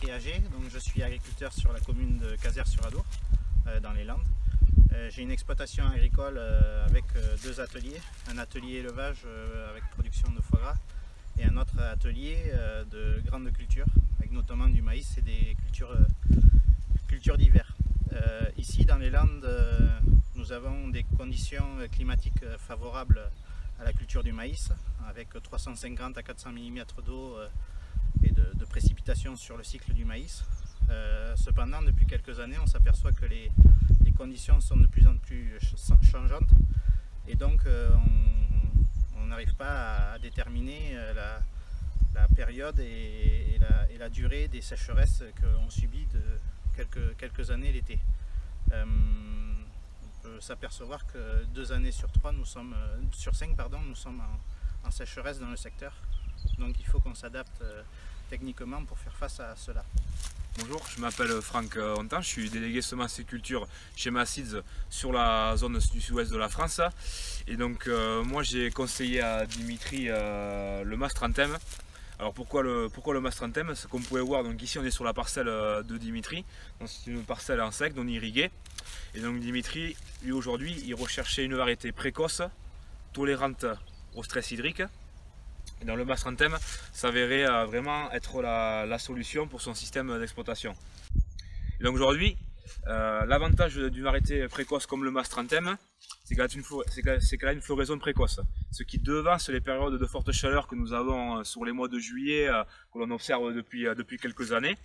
Dimitri Agé, donc je suis agriculteur sur la commune de Cazeres-sur-Adour, dans les Landes. J'ai une exploitation agricole avec deux ateliers, un atelier élevage avec production de foie gras et un autre atelier de grande culture, avec notamment du maïs et des cultures d'hiver. Ici dans les Landes, nous avons des conditions climatiques favorables à la culture du maïs, avec 350 à 400 mm d'eau et de précipitations sur le cycle du maïs. Cependant, depuis quelques années, on s'aperçoit que les conditions sont de plus en plus changeantes et donc on n'arrive pas à déterminer la période et la durée des sécheresses qu'on subit de quelques années l'été. On peut s'apercevoir que 2 années sur 5, nous sommes en sécheresse dans le secteur. Donc il faut qu'on s'adapte techniquement pour faire face à cela. Bonjour, je m'appelle Franck Hontan, je suis délégué semences et culture chez Massids sur la zone du sud-ouest de la France. Et donc moi j'ai conseillé à Dimitri le Mastranthème. Alors pourquoi le Mastranthème? C'est comme vous pouvez voir, donc ici on est sur la parcelle de Dimitri, c'est une parcelle en sec non irriguée. Et donc Dimitri, lui aujourd'hui, il recherchait une variété précoce, tolérante au stress hydrique. Et dans le Mastranthème s'avérait vraiment être la solution pour son système d'exploitation. Donc aujourd'hui, l'avantage d'une variété précoce comme le Mastranthème, c'est qu'elle a une floraison précoce, ce qui devance les périodes de forte chaleur que nous avons sur les mois de juillet, que l'on observe depuis quelques années.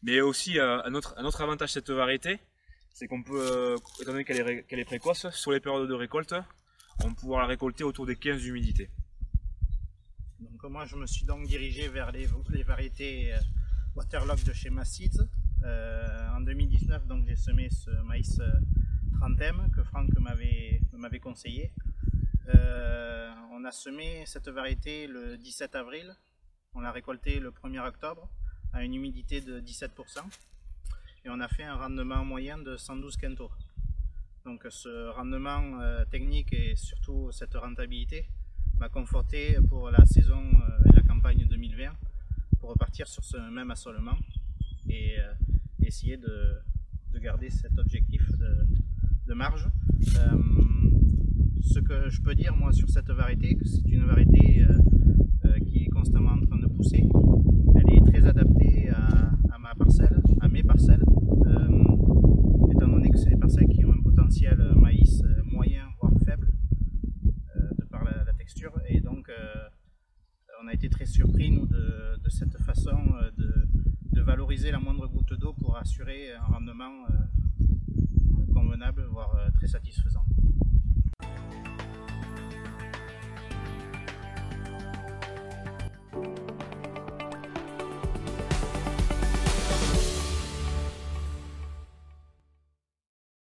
Mais aussi un autre avantage de cette variété, c'est qu'on peut, étant donné qu'elle est précoce, sur les périodes de récolte, on peut pouvoir la récolter autour des 15 humidités. Donc moi je me suis donc dirigé vers les variétés Waterlock de chez Massids. En 2019 donc j'ai semé ce maïs Tranthem que Franck m'avait conseillé. On a semé cette variété le 17 avril, on l'a récolté le 1er octobre à une humidité de 17% et on a fait un rendement moyen de 112 quintaux. Donc ce rendement technique et surtout cette rentabilité m'a conforté pour la saison et la campagne 2020 pour repartir sur ce même assolement et essayer de garder cet objectif de marge. Ce que je peux dire moi sur cette variété, c'est une variété qui est constamment en train de pousser. Elle est très adaptée à ma parcelle, à mes parcelles, étant donné que c'est des parcelles qui ont un potentiel maïs moyen voire faible de par la texture, et donc on a été très surpris nous de cette façon de valoriser la moindre goutte d'eau pour assurer un rendement convenable voire très satisfaisant.